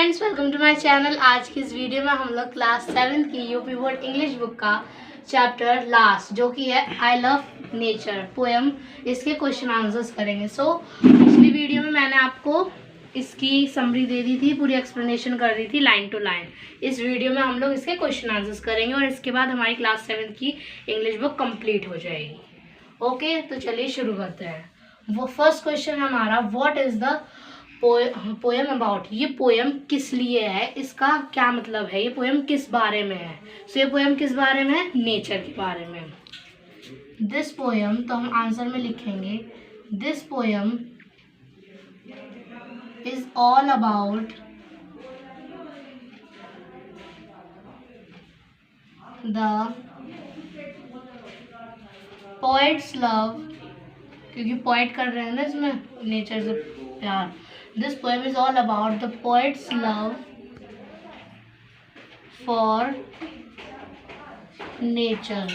Friends, welcome to my channel. आज की इस वीडियो में हम लोग क्लास 7 की यूपी बोर्ड इंग्लिश बुक का चैप्टर लास्ट जो कि है आई लव नेचर पोएम, इसके क्वेश्चन आंसर्स करेंगे। पिछली वीडियो में मैंने आपको इसकी समरी दे दी थी, पूरी एक्सप्लेनेशन कर दी थी लाइन टू लाइन। इस वीडियो में हम लोग इसके क्वेश्चन आंसर्स करेंगे और इसके बाद हमारी क्लास 7 की इंग्लिश बुक कंप्लीट हो जाएगी। ओके, तो चलिए शुरू करते हैं। वो फर्स्ट क्वेश्चन हमारा, what is the poem about. ये पोएम किस लिए है, इसका क्या मतलब है, ये पोएम किस बारे में है। सो ये पोएम किस बारे में है, नेचर के बारे में। दिस पोएम, तो हम आंसर में लिखेंगे this poem is all about the poets love, क्योंकि पोएट कर रहे हैं ना इसमें नेचर से प्यार। This poem is all about the poet's love for nature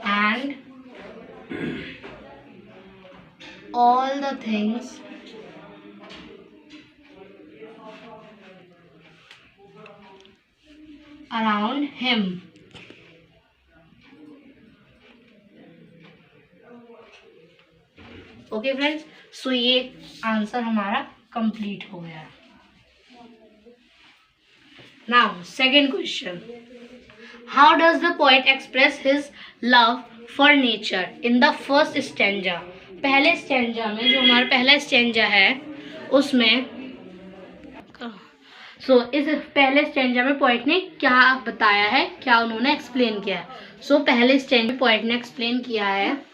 and all the things around him. Okay friends, so ये आंसर हमारा कंप्लीट हो गया। Now second question, how does the poet express his love for nature in the first stanza. पहले stanza में, जो हमारा पहला stanza है उसमें, इस पहले स्टैंजा में पोएट ने क्या बताया है, क्या उन्होंने एक्सप्लेन किया है। पहले स्टैंजा में पोएट ने एक्सप्लेन किया है।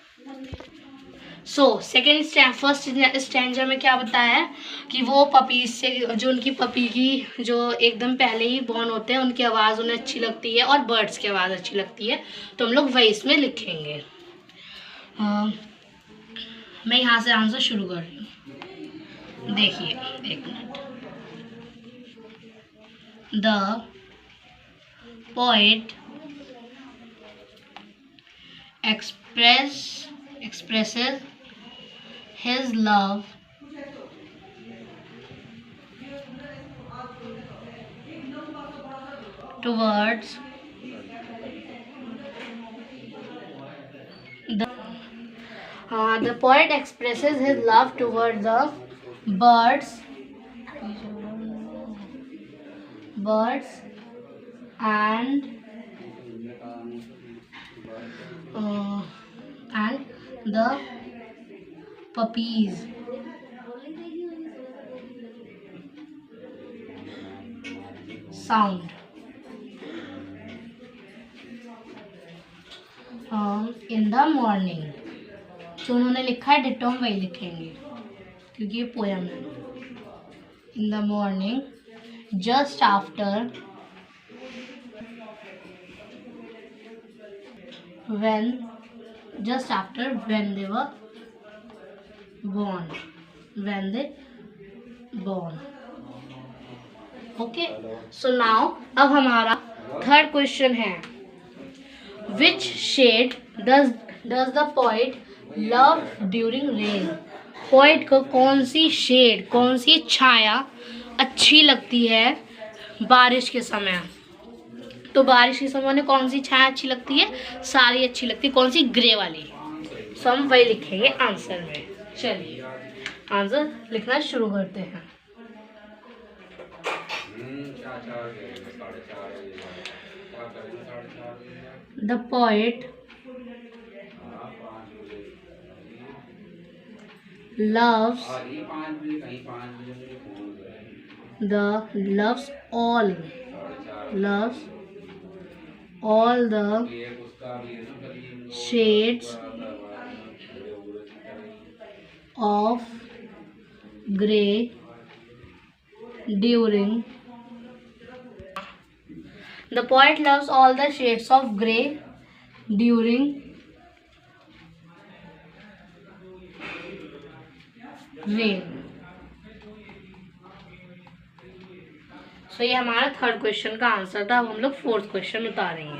फर्स्ट स्टैंजा में क्या बताया है कि वो पपीज से, जो उनकी पपी की जो एकदम पहले ही बॉर्न होते हैं, उनकी आवाज़ उन्हें अच्छी लगती है और बर्ड्स की आवाज़ अच्छी लगती है। तो हम लोग वही इसमें लिखेंगे। मैं यहाँ से आंसर शुरू कर रही हूँ, देखिए एक minute. The poet expresses his love towards the poet expresses his love towards the birds and the puppies. Sound in the morning। जो उन्होंने लिखा है डिटो हम वही लिखेंगे क्योंकि ये पोएम है। In the morning just after when they were born, okay. So now अब हमारा थर्ड क्वेश्चन है, which shade does the poet love during rain. Poet को कौन सी शेड, कौन सी छाया अच्छी लगती है बारिश के समय। तो बारिश के समय में कौन सी छाया अच्छी लगती है, सारी अच्छी लगती है। कौन सी, ग्रे वाली। हम वही लिखेंगे आंसर में। चलिए आंसर लिखना शुरू करते हैं। The poet loves all the shades of grey during the poet loves all the shades of grey during rain। ये हमारा थर्ड क्वेश्चन का आंसर था। अब हम लोग फोर्थ क्वेश्चन उतारेंगे।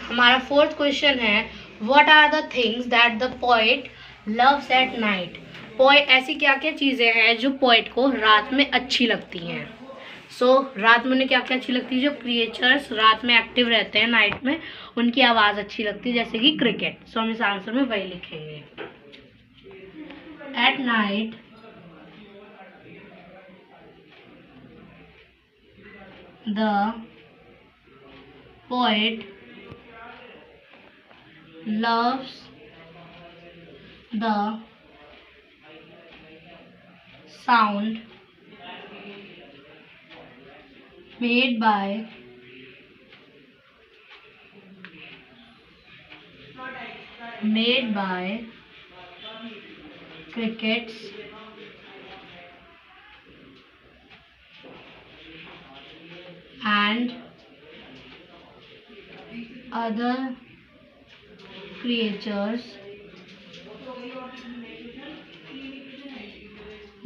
हमारा फोर्थ क्वेश्चन है, what are the things that the poet loves at night. Poet, ऐसी क्या क्या चीज़ें हैं जो पोएट को रात में अच्छी लगती हैं? रात में उन्हें क्या क्या अच्छी लगती है? जो क्रिएचर्स रात में एक्टिव रहते हैं, नाइट में, उनकी आवाज़ अच्छी लगती है, जैसे कि क्रिकेट। हम इस आंसर में वही लिखेंगे। At night the poet loves the sound made by crickets and other creatures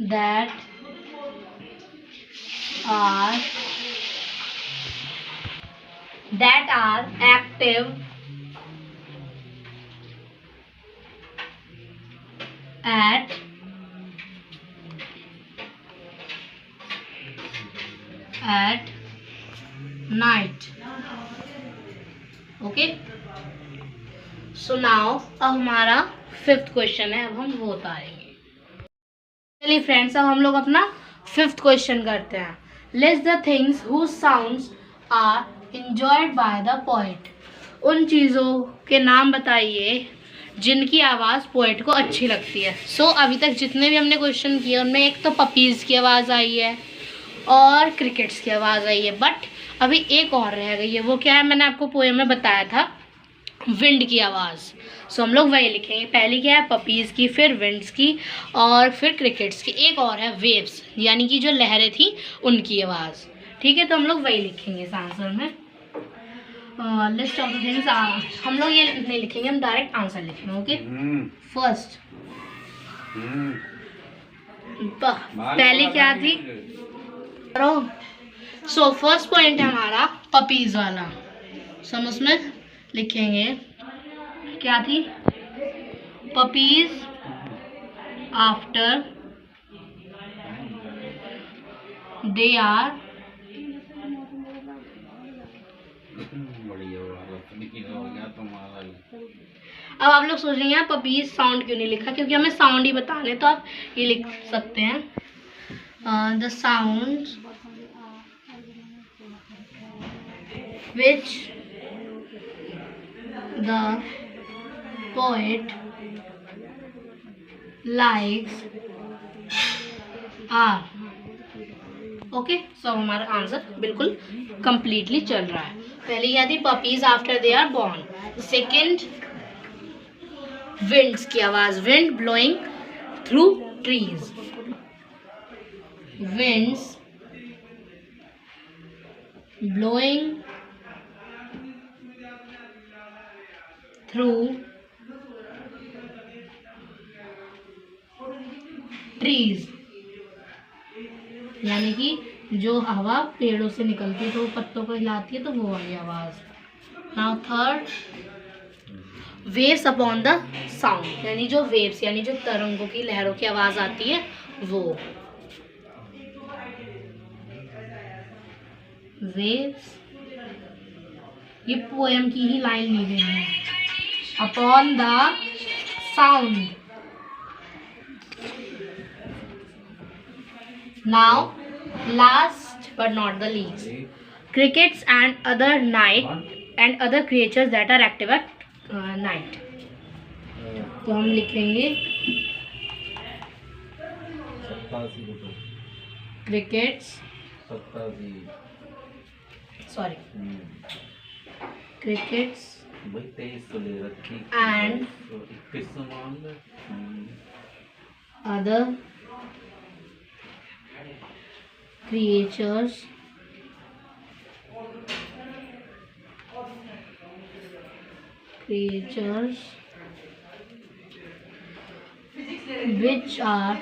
that are active at night. Okay, so now अब हमारा 5th क्वेश्चन है, अब हम वो उतारेंगे। चलिए फ्रेंड्स, अब हम लोग अपना 5th क्वेश्चन करते हैं। List the things whose sounds are enjoyed by the poet. उन चीज़ों के नाम बताइए जिनकी आवाज़ पोएट को अच्छी लगती है। अभी तक जितने भी हमने क्वेश्चन किए उनमें एक तो पपीज़ की आवाज़ आई है और क्रिकेट्स की आवाज़ आई है, बट अभी एक और रह गई है। वो क्या है? मैंने आपको पोएम में बताया था, विंड की आवाज़। हम लोग वही लिखेंगे। पहली क्या है? पपीज़ की, फिर विंड्स की, और फिर क्रिकेट्स की। एक और है वेव्स, यानी कि जो लहरें थी उनकी आवाज़। ठीक है, तो हम लोग वही लिखेंगे इस आंसर में। लिस्ट ऑफ द थिंग्स, हम लोग ये नहीं लिखेंगे, हम डायरेक्ट आंसर लिखेंगे। ओके, फर्स्ट पहली क्या थी? फर्स्ट पॉइंट है हमारा पपीज़ वाला। हम उसमें लिखेंगे क्या थी? पपीज आफ्टर दे आर अब आप लोग सोच रहे हैं पपीज साउंड क्यों नहीं लिखा? क्योंकि हमें साउंड ही बताने, तो आप ये लिख सकते हैं the sound which the poet likes are। Okay, हमारा आंसर बिल्कुल कंप्लीटली चल रहा है। पहले क्या थी? Puppies after they are born. Second, winds की आवाज, wind blowing through trees. Winds blowing through trees, यानी कि जो हवा पेड़ों से निकलती है तो पत्तों को हिलाती है, तो वो वाली आवाज। Now third, waves upon the sound, यानी जो वेव्स, यानी जो तरंगों की, लहरों की आवाज आती है वो। वेव्स, ये पोएम की ही लाइन ली गई है। Upon the sound. Now, last but not the least, crickets and other creatures that are active at night. तो हम लिखेंगे crickets, crickets and other creatures which are,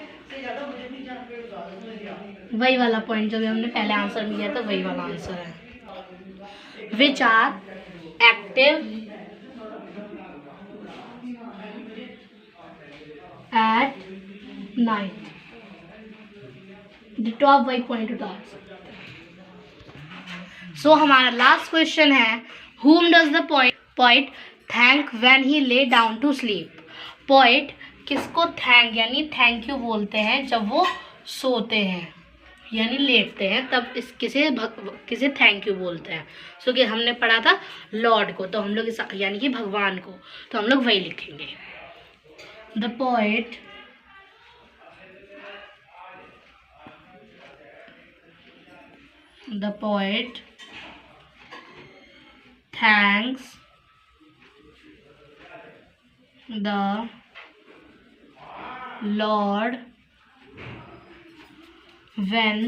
वही वाला पॉइंट जो भी हमने पहले आंसर में किया था वही वाला आंसर है। which are active at night. The top by point उतार सकते हैं. So हमारा लास्ट क्वेश्चन है, whom does the poet thank when he lay down to sleep? Poet किसको थैंक यानी थैंक यू बोलते हैं जब वो सोते हैं यानी लेटते हैं, तब इस किसे थैंक यू बोलते हैं. सो कि हमने पढ़ा था लॉर्ड को, तो हम लोग यानी कि भगवान को, तो हम लोग वही लिखेंगे. The poet thanks the Lord when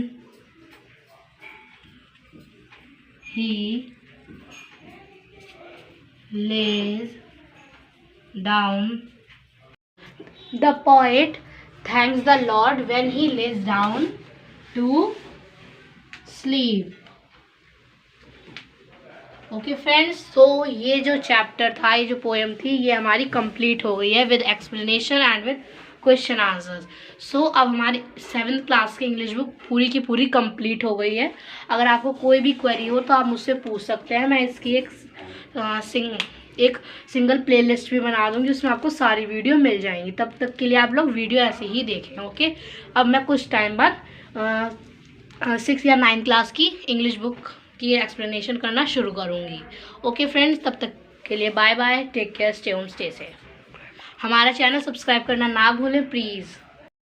he lays down. The poet thanks the Lord when he lays down to sleep. Okay friends, तो ये जो चैप्टर था, ये जो पोएम थी, ये हमारी कंप्लीट हो गई है with explanation and with question answers. So अब हमारी 7th क्लास की इंग्लिश बुक पूरी की पूरी कंप्लीट हो गई है. अगर आपको कोई भी क्वेरी हो तो आप मुझसे पूछ सकते हैं. मैं इसकी एक सिंगल प्लेलिस्ट भी बना दूंगी, उसमें आपको सारी वीडियो मिल जाएंगी. तब तक के लिए आप लोग वीडियो ऐसे ही देखें. ओके, अब मैं कुछ टाइम बाद 6 या 9 क्लास की इंग्लिश बुक की एक्सप्लेनेशन करना शुरू करूँगी. ओके फ्रेंड्स, तब तक के लिए bye bye, take care, stay home, stay safe. हमारा चैनल सब्सक्राइब करना ना भूलें प्लीज़.